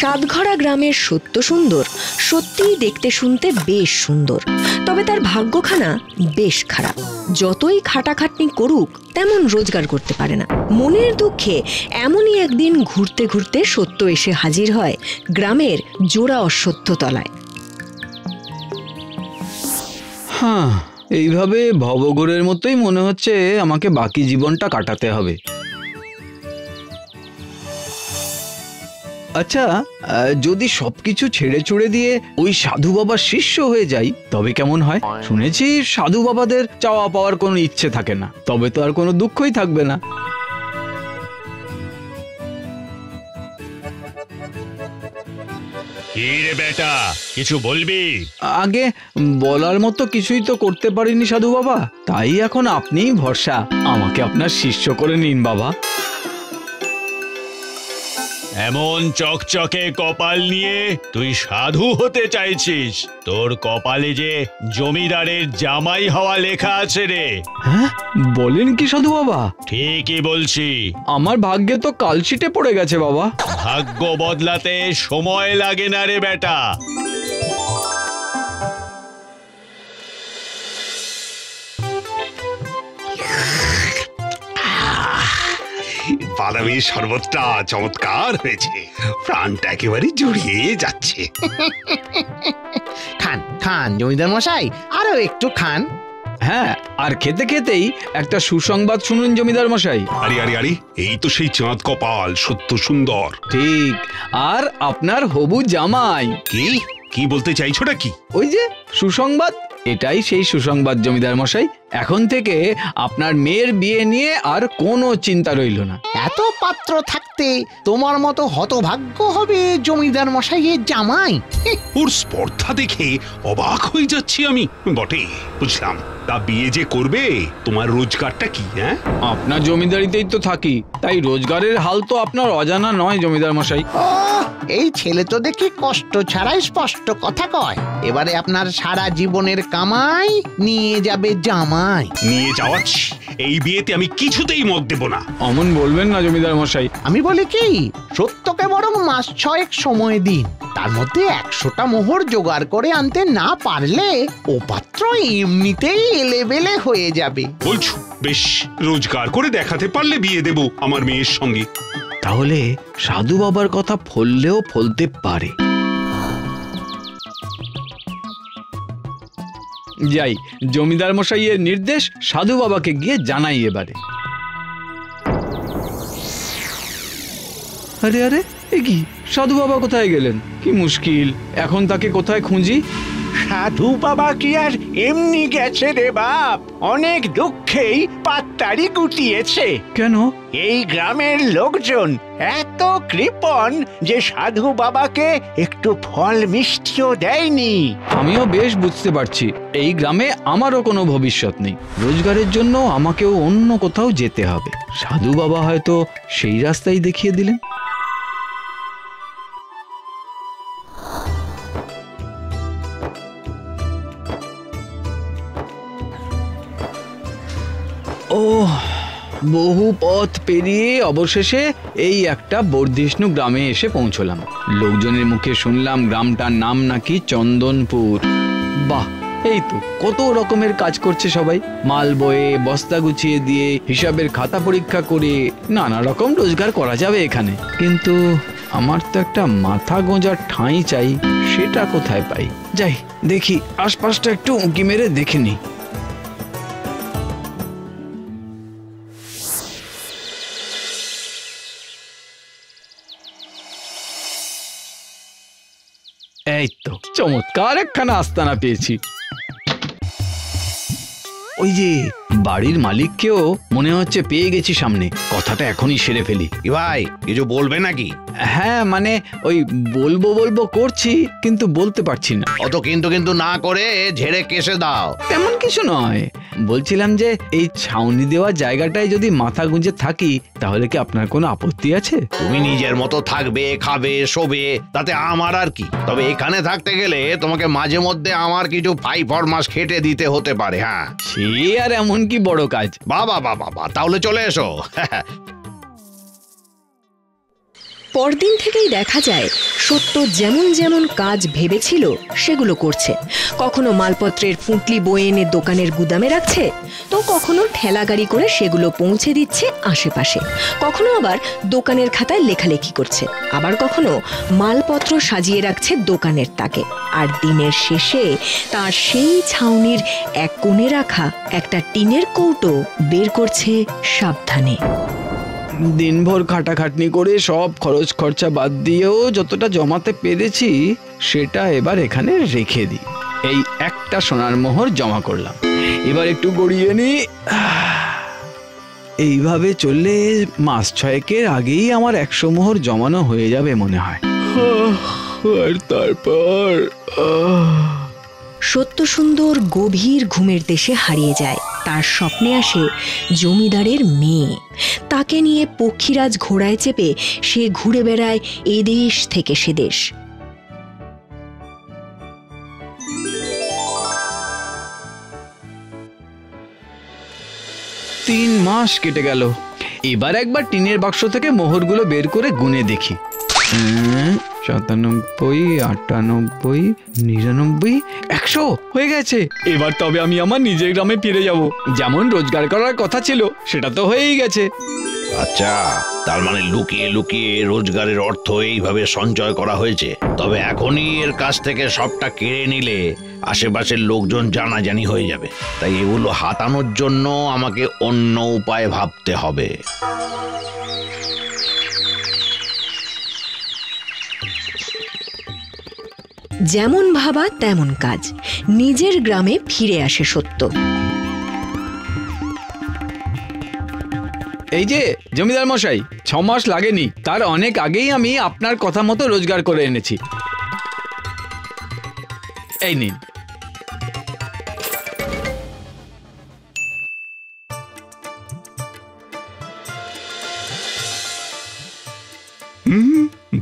সাতঘরা গ্রামের সত্য সুন্দর সত্যিই দেখতে শুনতে বেশ সুন্দর, তবে তার ভাগ্যখানা বেশ খারাপ। যতই খাটাখাটনি করুক তেমন রোজগার করতে পারে না। মনের দুঃখে এমনই একদিন ঘুরতে ঘুরতে সত্য এসে হাজির হয় গ্রামের জোড়া অশ্বত্থ তলায়। হ্যাঁ, এইভাবে ভবঘুরের মতোই মনে হচ্ছে আমাকে বাকি জীবনটা কাটাতে হবে। আচ্ছা, যদি সবকিছু ছেড়ে ছুড়ে দিয়ে ওই সাধু বাবার শিষ্য হয়ে যাই তবে কেমন হয়? শুনেছি সাধু বাবাদের চাওয়া পাওয়ার কোনো ইচ্ছে থাকে না, তবে তো আর কোনো দুঃখই থাকবে না। কি রে বেটা, কিছু বলবি? আগে বলার মতো কিছুই তো করতে পারিনি সাধু বাবা, তাই এখন আপনিই ভরসা। আমাকে আপনার শিষ্য করে নিন বাবা। এমন চকচকে কপাল নিয়ে তুই সাধু হতে চাইছিস? তোর কপালে যে জমিদারের জামাই হওয়া লেখা আছে রে। হ্যাঁ, বলেন কি সাধু বাবা? ঠিকই বলছি। আমার ভাগ্যে তো কালশিটে পড়ে গেছে বাবা। ভাগ্য বদলাতে সময় লাগে না রে বেটা। বাদামের শরবতটা চমৎকার হয়েছে, প্রাণটা একেবারে জুড়িয়ে যাচ্ছে। খান খান জমিদার মশাই, আরো একটু খান। হ্যাঁ, আর খেতে খেতেই একটা সুসংবাদ শুনুন জমিদার মশাই। আরে আরে আরে, এই তো সেই চাঁদ কপাল সত্য সুন্দর। ঠিক, আর আপনার হবু জামাই। কি কি বলতে চাইছোটা কি? ওই যে সুসংবাদ, এটাই সেই সুসংবাদ জমিদার মশাই। এখন থেকে আপনার মেয়ের বিয়ে নিয়ে আর কোনো চিন্তা রইল না। এত পাত্র থাকতে তোমার মতো হতভাগ্য হবে জমিদার মশাইয়ের জামাই। ওর স্পর্ধা দেখে অবাক হয়ে যাচ্ছি আমি। বটে, বুঝলাম। তা বিয়ে যে করবে, তোমার রোজগারটা কি? হ্যাঁ, আপনার জমিদারিতেই তো থাকি, তাই রোজগারের হাল তো আপনার অজানা নয় জমিদার মশাই। এই ছেলে তো দেখি কষ্ট ছাড়াই স্পষ্ট কথা কয়। এবারে আপনার সারা জীবনের কামাই নিয়ে যাবে জামাই। নিয়ে যাওয়াচ্ছি। এই বিয়েতে আমি কিছুতেই মত দেব না। অমন বলবেন না জমিদার মশাই। আমি বলি কি, সত্যকে বরং মাস 6 সময় দিন। তার মধ্যে 100টা মোহর জোগাড় করে আনতে না পারলে ও পাত্র এমনিতেই এলেবেলে হয়ে যাবে। বলছো? বেশ, রোজগার করে দেখাতে পারলে বিয়ে দেব আমার মেয়ের সঙ্গে। তাহলে সাধু বাবার কথা ফললেও ফলতে পারে। যাই, জমিদার মশাইয়ের নির্দেশ সাধু বাবাকে গিয়ে জানাই এবারে। আরে আরে, এ কি, সাধু বাবা কোথায় গেলেন? কি মুশকিল, এখন তাকে কোথায় খুঁজি? সাধু বাবা কি আর এমনি গেছে রে বাপ, অনেক দুঃখেই পাত্তারি গুটিয়েছে। কেন? এই গ্রামের লোকজন এত কৃপণ যে সাধু বাবাকে একটু ফল মিষ্টিও দেয়নি। আমিও বেশ বুঝতে পারছি, এই গ্রামে আমারও কোনো ভবিষ্যৎ নেই। রোজগারের জন্য আমাকেও অন্য কোথাও যেতে হবে। সাধু বাবা হয়তো সেই রাস্তাই দেখিয়ে দিলেন। ও, বহু পথ পেরিয়ে অবশেষে এই একটা বর্ধিষ্ণু গ্রামে এসে পৌঁছলাম। লোকজনের মুখে শুনলাম গ্রামটার নাম নাকি চন্দনপুর। বাহ, এই তো কত রকমের কাজ করছে সবাই। মাল বয়ে, বস্তা গুছিয়ে দিয়ে, হিসাবের খাতা পরীক্ষা করে নানা রকম রোজগার করা যাবে এখানে। কিন্তু আমার তো একটা মাথা গোঁজার ঠাঁই চাই, সেটা কোথায় পাই? যাই দেখি, আশপাশটা একটু উঁকি মেরে দেখে নি। এই তো চমৎকার একখানা আস্তানা পেয়েছি। ওই যে বাড়ির মালিককেও মনে হচ্ছে পেয়ে গেছি সামনে। কথাটা এখনই সেরে ফেলি। ভাই, কিছু বলবে নাকি? হ্যাঁ, মানে ওই বলবো বলবো করছি, কিন্তু বলতে পারছি না। অত কিন্তু কিন্তু না করে ঝেড়ে কেসে দাও। তেমন কিছু নয়, বলছিলাম যে এই ছাউনি দেওয়া জায়গাটায় যদি মাথা গুঁজে থাকি তাহলে কি আপনার কোনো আপত্তি আছে? তুমি নিজের মতো থাকবে, খাবে, শোবে, তাতে আমার আর কি। তবে এখানে থাকতে গেলে তোমাকে মাঝে মধ্যে আমার কিছু ফাই ফরমাস খেটে দিতে হতে পারে। হ্যাঁ, সে আর এমন কি বড় কাজ? বাবা বাবা বাবা, তাহলে চলে এসো। পরদিন থেকেই দেখা যায় সত্য যেমন যেমন কাজ ভেবেছিল সেগুলো করছে। কখনো মালপত্রের পুঁটলি বয়ে এনে দোকানের গুদামে রাখছে, তো কখনো ঠেলা গাড়ি করে সেগুলো পৌঁছে দিচ্ছে আশেপাশে, কখনো আবার দোকানের খাতায় লেখালেখি করছে, আবার কখনো মালপত্র সাজিয়ে রাখছে দোকানের তাকে। আর দিনের শেষে তার সেই ছাউনির এক কোণে রাখা একটা টিনের কৌটো বের করছে সাবধানে। দিনভর খাটাখাটনি করে সব খরচ খরচা বাদ দিয়েও যতটা জমাতে পেরেছি সেটা এবার এখানে রেখে দিই। এই একটা সোনার মোহর জমা করলাম, এবার একটু গড়িয়ে নি। এইভাবে চললে মাস 6 আগেই আমার 100 মোহর জমানো হয়ে যাবে মনে হয়। আর তারপর সত্য সুন্দর গভীর ঘুমের দেশে হারিয়ে যায়। তার স্বপ্নে আসে জমিদারের মেয়ে। তাকে নিয়ে পক্ষীরাজ ঘোড়ায় চেপে সে ঘুরে বেড়ায় এদেশ থেকে সে দেশ। 3 মাস কেটে গেল। এবার একবার টিনের বাক্স থেকে মোহরগুলো বের করে গুনে দেখি। 97, 98, 99, 100 হয়ে গেছে। এবার তবে আমি আমার নিজের গ্রামে ফিরে যাব। যেমন রোজগার করার কথা ছিল সেটা তো হয়েই গেছে। আচ্ছা, তার মানে লুকিয়ে লুকিয়ে রোজগারের অর্থ এইভাবে সঞ্চয় করা হয়েছে। তবে এখনই এর কাছ থেকে সবটা কেড়ে নিলে আশেপাশের লোকজন জানাজানি হয়ে যাবে। তাই এগুলো হাতানোর জন্য আমাকে অন্য উপায় ভাবতে হবে। যেমন ভাবা তেমন কাজ। নিজের গ্রামে ফিরে আসে সত্য। এই যে জমিদার মশাই, 6 মাস লাগেনি, তার অনেক আগেই আমি আপনার কথা মতো রোজগার করে এনেছি। এই নিন।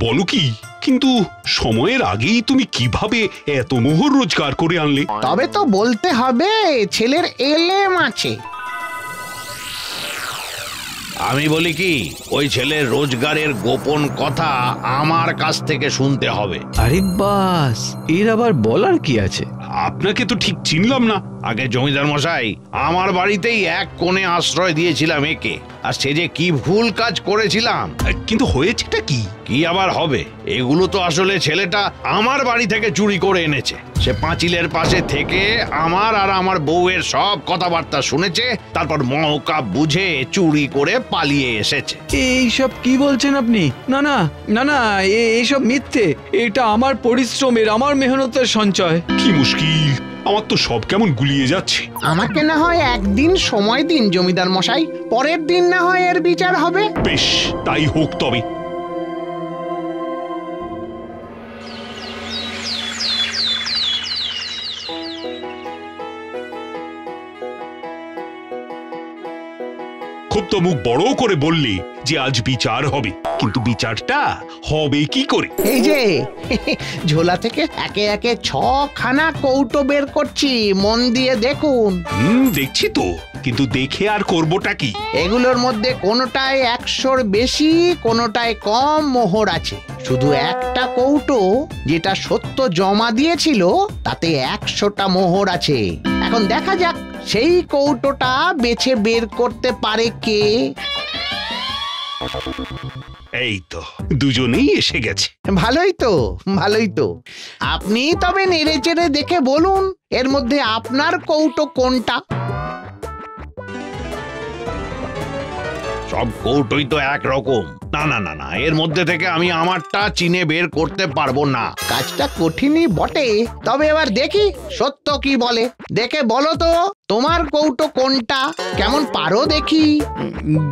বলো কি? কিন্তু সময়ের আগেই তুমি কিভাবে এত মোহর রোজগার করে আনলে? তবে তো বলতে হবে ছেলের এলেম আছে। আমি বলি কি, ওই ছেলের রোজগারের গোপন কথা আমার কাছ থেকে শুনতে হবে। আরে বাস, এর আবার বলার কি আছে? আপনাকে তো ঠিক চিনলাম না। আগে জমিদার মশাই, আমার বাড়িতেই এক কোণে আশ্রয় দিয়েছিলাম একে, আর সে যে কি ভুল কাজ করেছিলাম। কিন্তু হয়েছেটা কি? কি আবার হবে? এগুলো তো আসলে ছেলেটা আমার বাড়ি থেকে চুরি করে এনেছে। সে পাঁচিলের পাশে থেকে আমার আর আমার বউয়ের সব কথাবার্তা শুনেছে, তারপর মৌকা বুঝে চুরি করে পালিয়ে এসেছে। এইসব কি বলছেন আপনি? না না না না, এইসব মিথ্যে। এটা আমার পরিশ্রমের, আমার মেহনতের সঞ্চয়। কি মুশকিল, আমার তো সব কেমন গুলিয়ে যাচ্ছে। আমাকে না হয় একদিন সময় দিন জমিদার মশাই, পরের দিন না হয় এর বিচার হবে। বেশ, তাই হোক তবে। খুব তো মুখ বড় করে বললি যে আজ বিচার হবে, কিন্তু বিচারটা হবে কি করে? এই যে ঝোলা থেকে একে একে 6খানা কৌটো বের করছি, মন দিয়ে দেখুন। দেখছি তো, কিন্তু দেখে আর করবোটা কি? এগুলোর মধ্যে কোনোটায় 100-র বেশি, কোনোটায় কম মোহর আছে। শুধু একটা কৌটো যেটা সত্য জমা দিয়েছিল তাতে 100টা মোহর আছে। এখন দেখা যাক সেই কৌটোটা বেছে বের করতে পারে কে। এই তো দুজনেই এসে গেছে। ভালোই তো, ভালোই তো। আপনি তবে নেড়ে চেড়ে দেখে বলুন এর মধ্যে আপনার কৌটো কোনটা। সব কৌটোই তো একরকম। না না না না, এর মধ্যে থেকে আমি আমারটা চিনে বের করতে পারবো না। কাজটা কঠিনই বটে, তবে এবার দেখি সত্য কি বলে। দেখে বলো তো তোমার কৌটো কোনটা, কেমন পারো দেখি।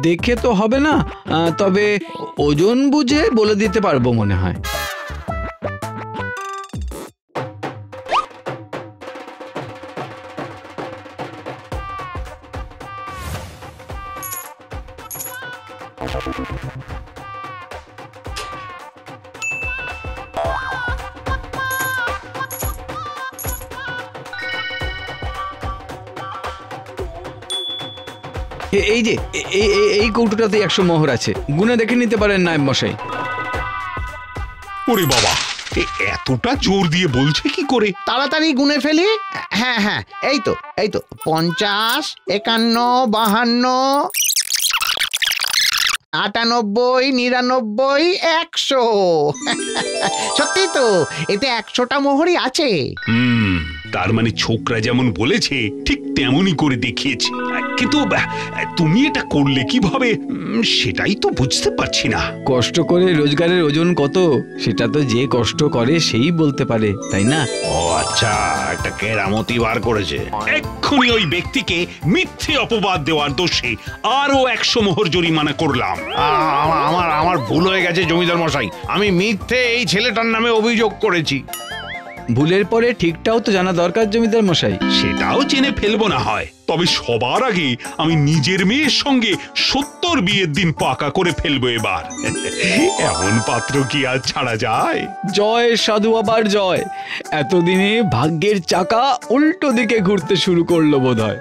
দেখে তো হবে না, তবে ওজন বুঝে বলে দিতে পারবো মনে হয়। এই যে এই কৌটোটাতে 100 মোহর আছে, গুনে দেখে নিতে পারেন নায়েব মশাই। ওরে বাবা, এতটা জোর দিয়ে বলছে কি করে? তাড়াতাড়ি গুনে ফেলি। হ্যাঁ হ্যাঁ, এই তো 50, 51, 52, 98, 99, 100। সত্যি তো, এতে 100টা মোহরই আছে। তার মানে ছোকরা যেমন বলেছে ঠিক তেমনই করে দেখিয়েছে। কিন্তু তুমি এটা করলে কিভাবে সেটাই তো বুঝতে পারছি না। কষ্ট করে রোজগারের ওজন কত সেটা তো যে কষ্ট করে সেই বলতে পারে, তাই না? ও আচ্ছা, একটা কেরামতি বার করেছে। এক্ষুনি ওই ব্যক্তিকে মিথ্যে অপবাদ দেওয়ার দোষে আরো 100 মোহর জরিমানা করলাম। আমার ভুল হয়ে গেছে জমিদার মশাই, আমি মিথ্যে এই ছেলেটার নামে অভিযোগ করেছি। ভুলের পরে ঠিকটাও তো জানা দরকার জমিদার মশাই। সেটাও জেনে ফেলবো না হয়, তবে সবার আগে আমি নিজের মেয়ের সঙ্গে 70 বিয়ের দিন পাকা করে ফেলবো এবার। এমন পাত্র কি আর ছাড়া যায়? জয় সাধু বাবার জয়। এতদিনে ভাগ্যের চাকা উল্টো দিকে ঘুরতে শুরু করলো বোধহয়।